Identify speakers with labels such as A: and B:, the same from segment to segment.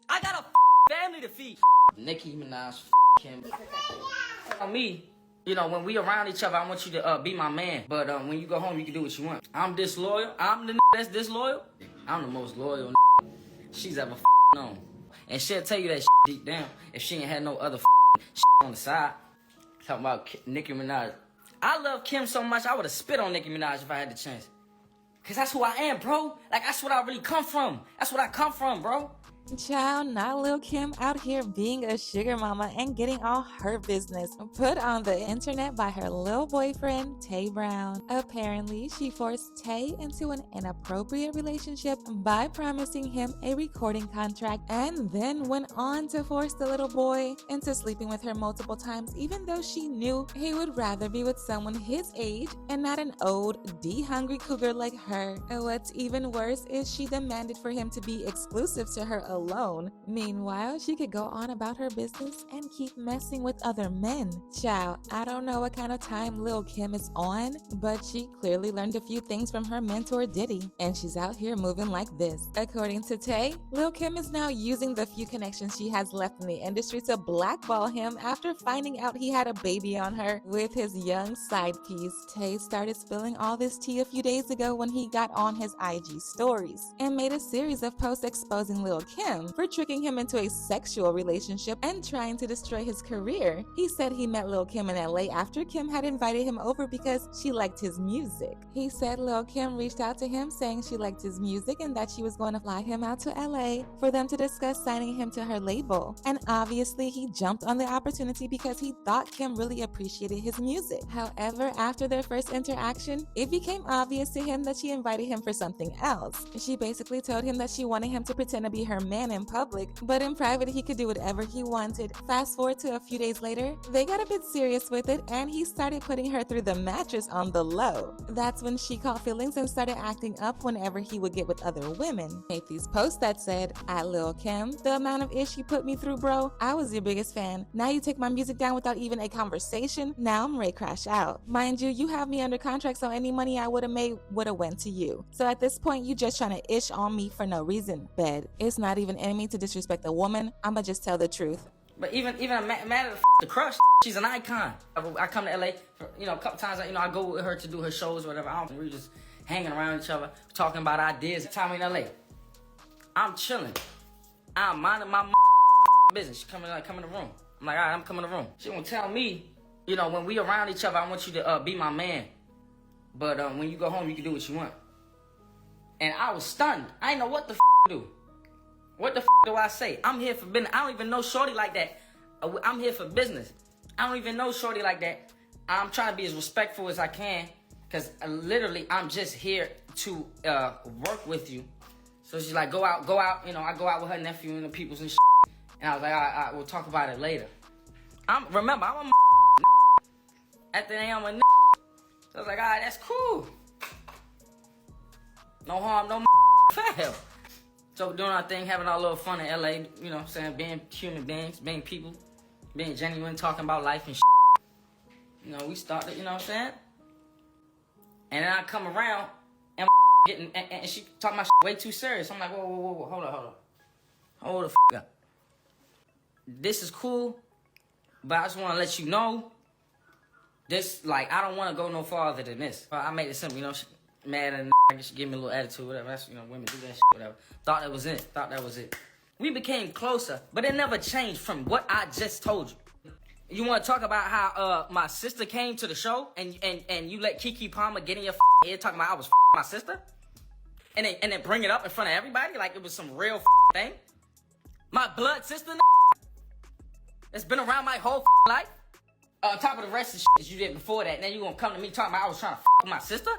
A: I got a family to feed. Nicki Minaj, Kim. On me, you know, when we around each other, I want you to be my man. But when you go home, you can do what you want. I'm disloyal. I'm the that's disloyal. I'm the most loyal she's ever known. And she'll tell you that deep down if she ain't had no other on the side. Talking about Nicki Minaj. I love Kim so much, I would have spit on Nicki Minaj if I had the chance. Cause that's who I am, bro. Like, that's what I really come from. That's what I come from, bro.
B: Child, not Lil Kim out here being a sugar mama and getting all her business put on the internet by her little boyfriend, Tayy Brown. Apparently, she forced Tayy into an inappropriate relationship by promising him a recording contract and then went on to force the little boy into sleeping with her multiple times, even though she knew he would rather be with someone his age and not an old, D-hungry cougar like her. And what's even worse is she demanded for him to be exclusive to her alone. Meanwhile, she could go on about her business and keep messing with other men. Child, I don't know what kind of time Lil Kim is on, but she clearly learned a few things from her mentor Diddy, and she's out here moving like this. According to Tayy, Lil Kim is now using the few connections she has left in the industry to blackball him after finding out he had a baby on her with his young side piece. Tayy started spilling all this tea a few days ago when he got on his IG stories and made a series of posts exposing Lil Kim for tricking him into a sexual relationship and trying to destroy his career. He said he met Lil Kim in LA after Kim had invited him over because she liked his music. He said Lil Kim reached out to him saying she liked his music and that she was going to fly him out to LA for them to discuss signing him to her label. And obviously he jumped on the opportunity because he thought Kim really appreciated his music. However, after their first interaction, it became obvious to him that she invited him for something else. She basically told him that she wanted him to pretend to be her man in public, but in private he could do whatever he wanted. Fast forward to a few days later, they got a bit serious with it and he started putting her through the mattress on the low. That's when she caught feelings and started acting up whenever he would get with other women. Made these posts that said, "At Lil Kim, the amount of ish you put me through, bro, I was your biggest fan. Now you take my music down without even a conversation. Now I'm ready to crash out. Mind you, you have me under contract, so any money I would have made would have went to you. So at this point, you just trying to ish on me for no reason. Bed, it's not even in me to disrespect a woman. I'ma just tell the truth."
A: But even I'm mad at the crush. She's an icon. I come to LA, for, you know, a couple times. You know, I go with her to do her shows or whatever. We just hanging around each other, talking about ideas. Time in LA, I'm chilling. I'm minding my business. She come in the room. I'm like, all right, I'm coming in the room. She gonna tell me, you know, when we around each other, I want you to be my man. But when you go home, you can do what you want. And I was stunned. I didn't know what the to do. What the do I say? I'm here for business. I don't even know shorty like that. I'm here for business. I don't even know shorty like that. I'm trying to be as respectful as I can. Because literally, I'm just here to work with you. So she's like, go out. You know, I go out with her nephew and the peoples and shit. And I was like, all right, we'll talk about it later. Remember, I'm a at the end, I'm a So I was like, all right, that's cool. No harm, no foul. So we're doing our thing, having our little fun in LA, you know what I'm saying, being human beings, being people, being genuine, talking about life and shit. You know, we started, you know what I'm saying? And then I come around and getting, and she talking my shit way too serious. I'm like, whoa, hold the up. This is cool, but I just want to let you know, this, like, I don't want to go no farther than this. I made it simple, you know, mad and I guess she gave me a little attitude, whatever. That's, you know, women do that shit, whatever. Thought that was it. We became closer, but it never changed from what I just told you. You want to talk about how my sister came to the show and you let Keke Palmer get in your head talking about I was my sister? And then bring it up in front of everybody like it was some real thing? My blood sister that's been around my whole life? On top of the rest of the shit that you did before that, and then you gonna come to me talking about I was trying to with my sister?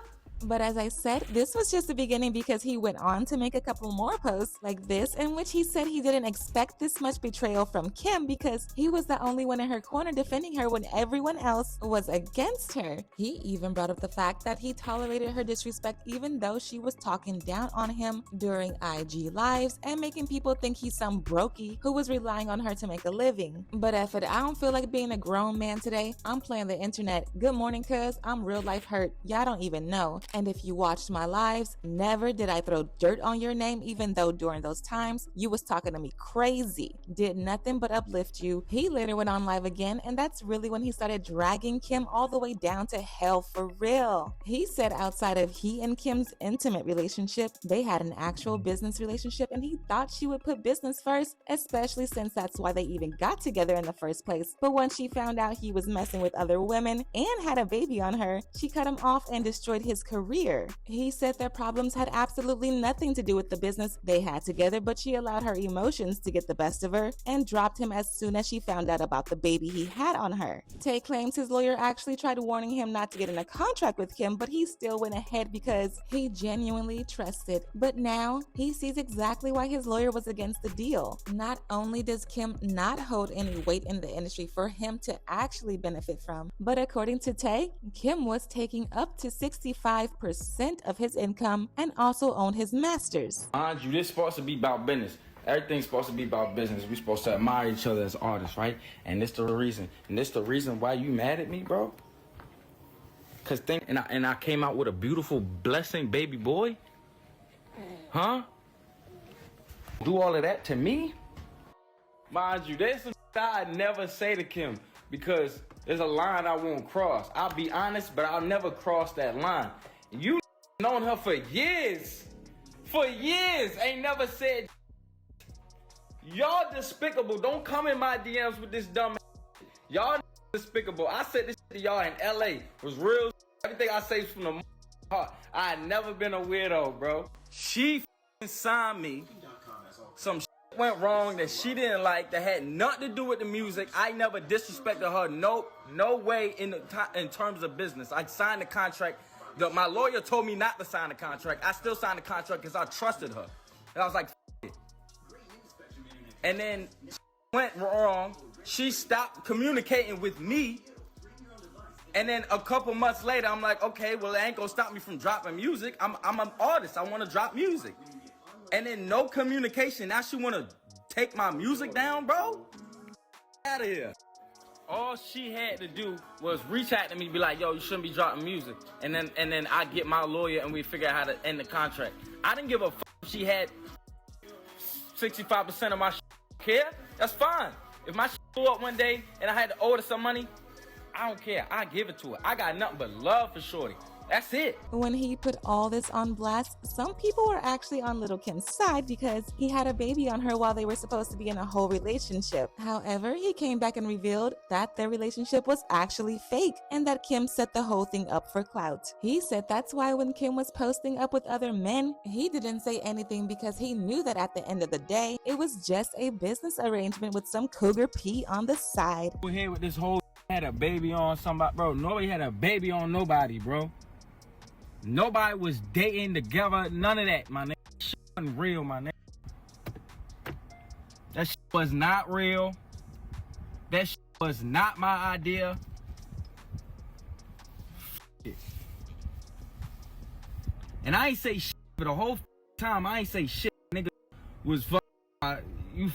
B: But as I said, this was just the beginning because he went on to make a couple more posts like this in which he said he didn't expect this much betrayal from Kim because he was the only one in her corner defending her when everyone else was against her. He even brought up the fact that he tolerated her disrespect even though she was talking down on him during IG lives and making people think he's some brokey who was relying on her to make a living. But F it, I don't feel like being a grown man today. I'm playing the internet. Good morning, cuz I'm real life hurt. Y'all don't even know. And if you watched my lives, never did I throw dirt on your name, even though during those times you was talking to me crazy. Did nothing but uplift you. He later went on live again, and that's really when he started dragging Kim all the way down to hell for real. He said outside of he and Kim's intimate relationship, they had an actual business relationship, and he thought she would put business first, especially since that's why they even got together in the first place. But when she found out he was messing with other women and had a baby on her, she cut him off and destroyed his career. He said their problems had absolutely nothing to do with the business they had together, but she allowed her emotions to get the best of her and dropped him as soon as she found out about the baby he had on her. Tay claims his lawyer actually tried warning him not to get in a contract with Kim, but he still went ahead because he genuinely trusted. But now he sees exactly why his lawyer was against the deal. Not only does Kim not hold any weight in the industry for him to actually benefit from, but according to Tay, Kim was taking up to 65% of his income and also owned his masters.
C: Mind you, this is supposed to be about business. Everything's supposed to be about business. We're supposed to admire each other as artists, right? And this the reason. And this the reason why you mad at me, bro? Cause I came out with a beautiful blessing baby boy? Huh? Do all of that to me? Mind you, there's some I'd never say to Kim because there's a line I won't cross. I'll be honest, but I'll never cross that line. You known her for years. For years. Ain't never said. Y'all despicable. Don't come in my DMs with this dumb shit. Y'all despicable. I said this shit to y'all in LA. It was real. Everything I say is from the heart. I had never been a weirdo, bro. She signed me. Some shit went wrong that she didn't like that had nothing to do with the music. I never disrespected her. No way in terms of business. I signed the contract. My lawyer told me not to sign the contract. I still signed the contract because I trusted her. And I was like, it. And then went wrong. She stopped communicating with me. And then a couple months later, I'm like, okay, well, it ain't gonna stop me from dropping music. I'm an artist. I want to drop music. And then no communication. Now she want to take my music down, bro? Out of here. All she had to do was reach out to me, be like, yo, you shouldn't be dropping music. And then I get my lawyer and we figure out how to end the contract. I didn't give a fuck if she had 65% of my care. That's fine. If my blew up one day and I had to order some money, I don't care. I give it to her. I got nothing but love for shorty. That's it.
B: When he put all this on blast, some people were actually on Lil Kim's side because he had a baby on her while they were supposed to be in a whole relationship. However, he came back and revealed that their relationship was actually fake and that Kim set the whole thing up for clout. He said that's why when Kim was posting up with other men, he didn't say anything because he knew that at the end of the day, it was just a business arrangement with some cougar P on the side.
C: We're here with this whole had a baby on somebody, bro. Nobody had a baby on nobody, bro. Nobody was dating together. None of that, my nigga. Shit wasn't real, my nigga. That shit was not real. That shit was not my idea. Shit. And I ain't say shit for the whole time. I ain't say shit. Nigga was you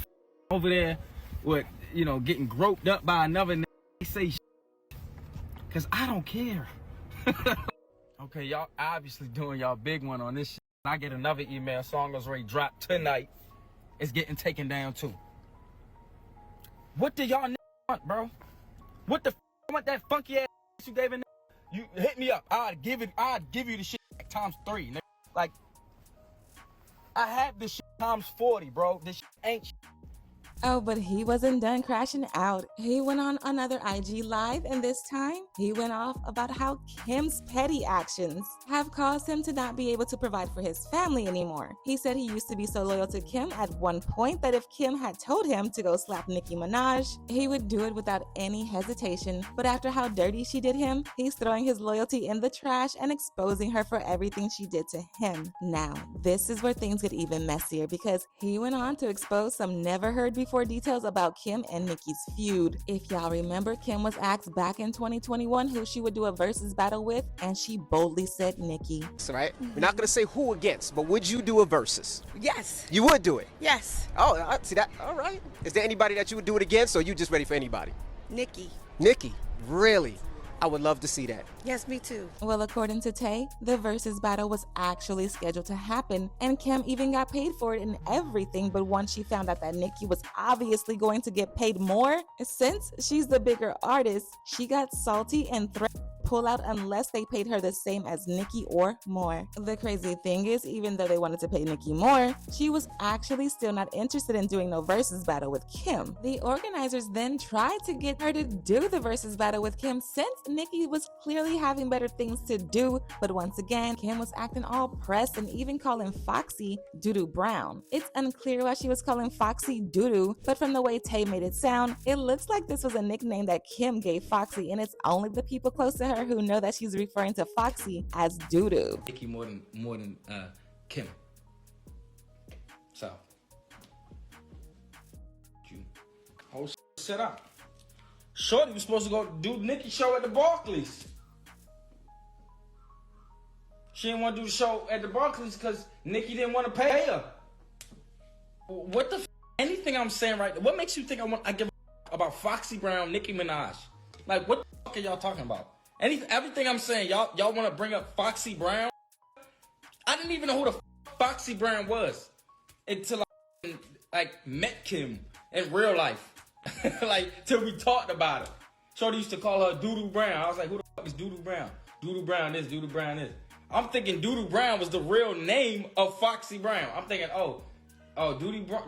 C: over there with, getting groped up by another nigga. I say shit. Cause I don't care. Okay, y'all obviously doing y'all big one on this shit. I get another email, song was ready to drop tonight. It's getting taken down too. What do y'all want, bro? What the want that funky ass you gave in? You hit me up. I'd give you the shit like times 3. Nigga. Like, I have this shit times 40, bro. This shit ain't shit.
B: Oh, but he wasn't done crashing out. He went on another IG live, and this time he went off about how Kim's petty actions have caused him to not be able to provide for his family anymore. He said he used to be so loyal to Kim at one point that if Kim had told him to go slap Nicki Minaj, he would do it without any hesitation. But after how dirty she did him, he's throwing his loyalty in the trash and exposing her for everything she did to him. Now, this is where things get even messier because he went on to expose some never heard before details about Kim and Nicki's feud. If y'all remember, Kim was asked back in 2021 who she would do a versus battle with, and she boldly said Nicki.
D: Right? We're not gonna say who against, but would you do a versus?
E: Yes.
D: You would do it?
E: Yes.
D: Oh, I see that. All right. Is there anybody that you would do it against, or are you just ready for anybody?
E: Nicki.
D: Nicki? Really? I would love to see that.
E: Yes, me too.
B: Well, according to Tay, the versus battle was actually scheduled to happen, and Kim even got paid for it and everything, but once she found out that Nicki was obviously going to get paid more, since she's the bigger artist, she got salty and threatened to pull out unless they paid her the same as Nicki or more. The crazy thing is, even though they wanted to pay Nicki more, she was actually still not interested in doing no versus battle with Kim. The organizers then tried to get her to do the versus battle with Kim since Nicki was clearly having better things to do, but once again, Kim was acting all pressed and even calling Foxy Doodoo Brown. It's unclear why she was calling Foxy Doodoo, but from the way Tay made it sound, it looks like this was a nickname that Kim gave Foxy, and it's only the people close to her who know that she's referring to Foxy as Doodoo.
C: Nicki more than Kim. So, you whole set up. Shorty was supposed to go do Nicki show at the Barclays. She didn't want to do the show at the Barclays because Nicki didn't want to pay her. What the anything I'm saying right? What makes you think I give a about Foxy Brown, Nicki Minaj? Like, what the fuck are y'all talking about? Everything I'm saying, y'all want to bring up Foxy Brown? I didn't even know who the Foxy Brown was until I met Kim in real life. Like, till we talked about it. Shorty used to call her Doodoo Brown. I was like, who the fuck is Doodoo Brown? Doodoo Brown this, Doodoo Brown this. I'm thinking Doodoo Brown was the real name of Foxy Brown. I'm thinking, Doodoo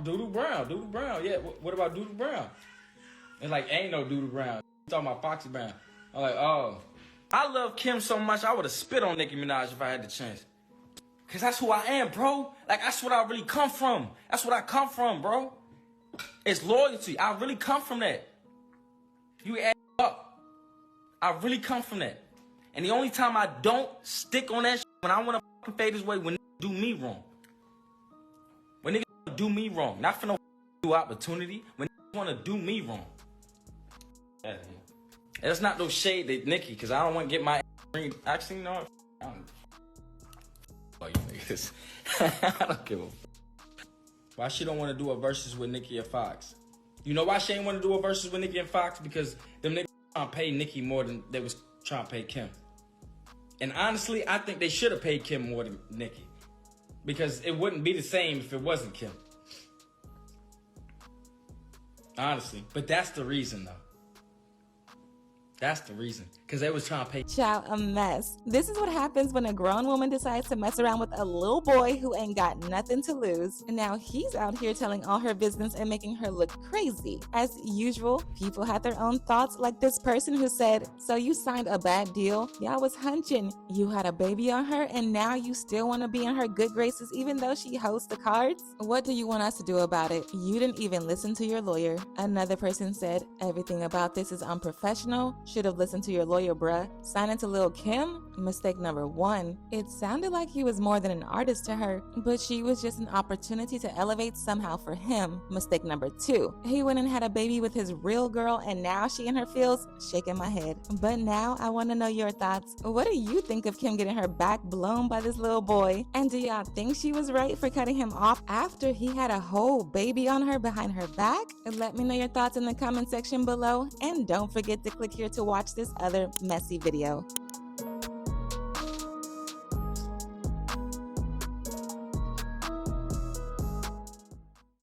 C: Brown. Yeah, what about Doodoo Brown? It's like, ain't no Doodoo Brown. Talking about Foxy Brown. I'm like, oh. I love Kim so much, I would have spit on Nicki Minaj if I had the chance. Because that's who I am, bro. Like, that's what I really come from. That's what I come from, bro. It's loyalty. I really come from that. You add up. I really come from that. And the only time I don't stick on that shit, when I want to fucking fade this way, when niggas do me wrong. When niggas do me wrong. Not for no new opportunity. When niggas want to do me wrong. And it's not no shade to Nicki, because I don't want to get my ring. Actually, no. I don't you niggas. I don't give a fuck. Why she don't want to do a versus with Nicki and Fox? You know why she ain't want to do a versus with Nicki and Fox? Because them niggas trying to pay Nicki more than they was trying to pay Kim. And honestly, I think they should have paid Kim more than Nicki. Because it wouldn't be the same if it wasn't Kim. Honestly. But that's the reason, though. That's the reason. Because they was trying to pay.
B: Child, a mess. This is what happens when a grown woman decides to mess around with a little boy who ain't got nothing to lose. And now he's out here telling all her business and making her look crazy. As usual, people had their own thoughts, like this person who said, so you signed a bad deal? Y'all was hunching. You had a baby on her and now you still want to be in her good graces even though she hosts the cards? What do you want us to do about it? You didn't even listen to your lawyer. Another person said, everything about this is unprofessional. Should have listened to your lawyer, bruh. Signing to Lil Kim? Mistake number one. It sounded like he was more than an artist to her, but she was just an opportunity to elevate somehow for him. Mistake number two. He went and had a baby with his real girl and now she in her feels? Shaking my head. But now I want to know your thoughts. What do you think of Kim getting her back blown by this little boy? And do y'all think she was right for cutting him off after he had a whole baby on her behind her back? Let me know your thoughts in the comment section below, and don't forget to click here to watch this other messy video.